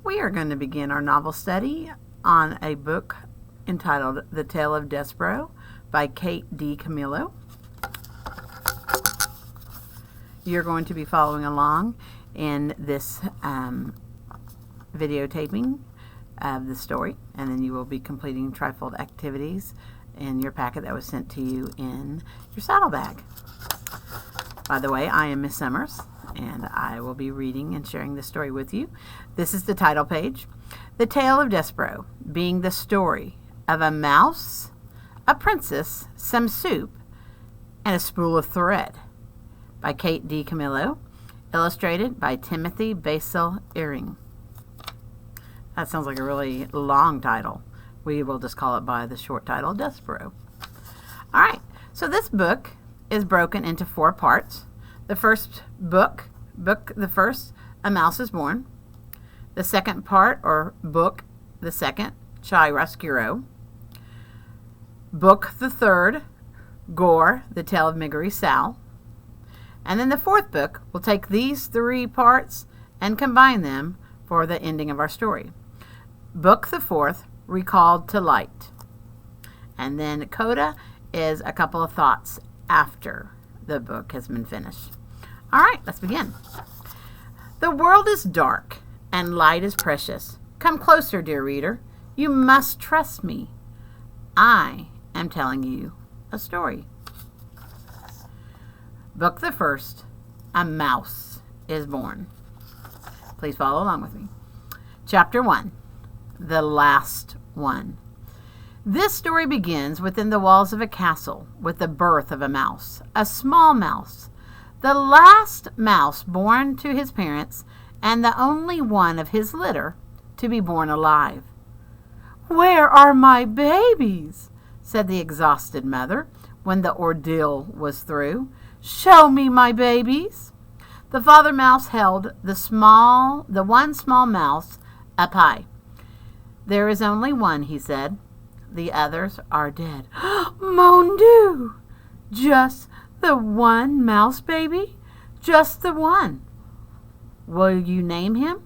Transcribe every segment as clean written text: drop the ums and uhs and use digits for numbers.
We are going to begin our novel study on a book entitled The Tale of Despereaux by Kate D. Camillo. You're going to be following along in this videotaping of the story, and then you will be completing trifold activities in your packet that was sent to you in your saddlebag. By the way, I am Miss Summers, and I will be reading and sharing the story with you. This is the title page. The Tale of Despereaux, being the story of a mouse, a princess, some soup, and a spool of thread, by Kate D. Camillo, illustrated by Timothy Basil Earing. That sounds like a really long title. We will just call it by the short title, Despereaux. All right, so this book is broken into 4 parts. The first A Mouse is Born. The second part, or book, the second, Chiaroscuro. Book the third, Gore, the Tale of Miggery Sal. And then the fourth book will take these 3 parts and combine them for the ending of our story. Book the fourth, Recalled to Light. And then coda is a couple of thoughts after the book has been finished. All right, let's begin. The world is dark and light is precious. Come closer, dear reader. You must trust me. I am telling you a story. Book the first, A Mouse is Born. Please follow along with me. Chapter 1, The Last One. This story begins within the walls of a castle with the birth of a mouse, a small mouse, the last mouse born to his parents and the only one of his litter to be born alive. "Where are my babies?" said the exhausted mother when the ordeal was through. "Show me my babies." The father mouse held the one small mouse up high. "There is only one," he said. "The others are dead." "Mon Dieu! Just the one mouse baby? Just the one? Will you name him?"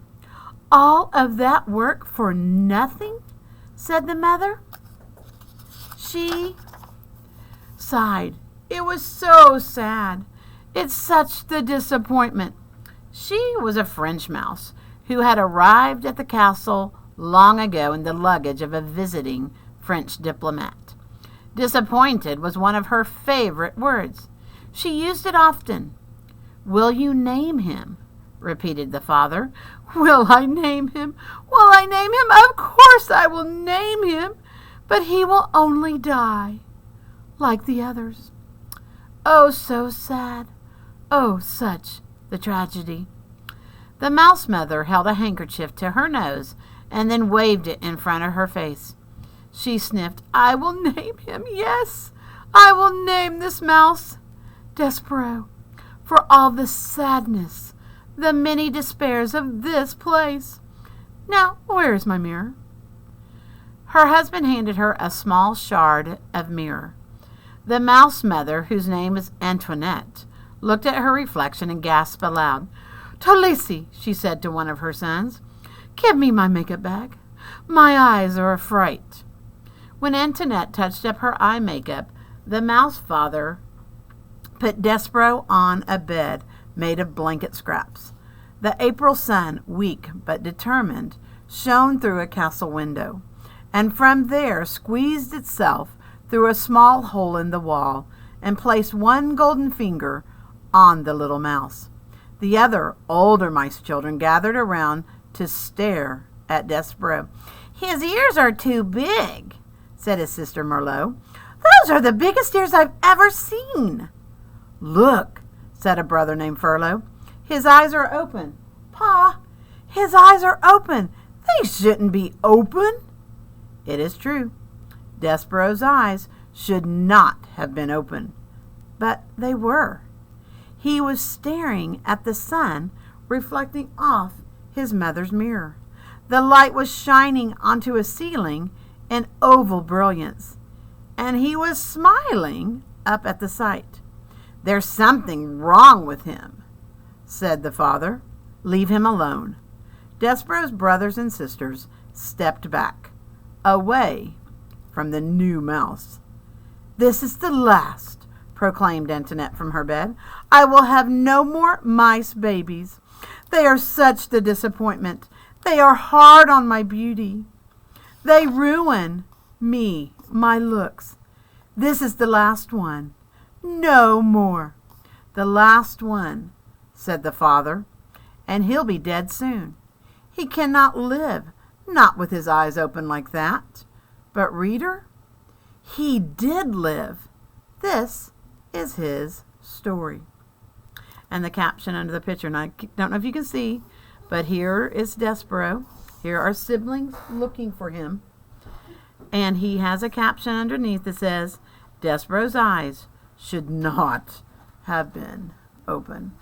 "All of that work for nothing?" said the mother. She sighed. It was so sad. It's such the disappointment. She was a French mouse who had arrived at the castle long ago in the luggage of a visiting French diplomat. Disappointed was one of her favorite words. She used it often. "Will you name him?" repeated the father. "Will I name him? Will I name him? Of course I will name him, but he will only die, like the others. Oh, so sad. Oh, such the tragedy." The mouse mother held a handkerchief to her nose and then waved it in front of her face. She sniffed. "I will name him. Yes, I will name this mouse Despereaux, for all the sadness, the many despairs of this place. Now, where is my mirror?" Her husband handed her a small shard of mirror. The mouse mother, whose name is Antoinette, looked at her reflection and gasped aloud. "Tolisi," she said to one of her sons, "give me my makeup bag. My eyes are a fright." When Antoinette touched up her eye makeup, the mouse father put Despereaux on a bed made of blanket scraps. The April sun, weak but determined, shone through a castle window, and from there squeezed itself through a small hole in the wall and placed one golden finger on the little mouse. The other older mice children gathered around to stare at Despereaux. "His ears are too big," said his sister Merlot. "Those are the biggest ears I've ever seen." "Look," said a brother named Furlough. "His eyes are open." "Pa, his eyes are open. They shouldn't be open." It is true. Despereaux's eyes should not have been open, but they were. He was staring at the sun reflecting off his mother's mirror. The light was shining onto a ceiling in oval brilliance, and he was smiling up at the sight. "There's something wrong with him," said the father. "Leave him alone." Despereaux's brothers and sisters stepped back, away from the new mouse. "This is the last," proclaimed Antoinette from her bed. "I will have no more mice babies. They are such the disappointment. They are hard on my beauty. They ruin me, my looks. This is the last one. No more." "The last one," said the father, "and he'll be dead soon. He cannot live, not with his eyes open like that." But reader, he did live. This is his story. And the caption under the picture, and I don't know if you can see, but here is Despereaux. Here are siblings looking for him. And he has a caption underneath that says, "Despereaux's eyes should not have been open."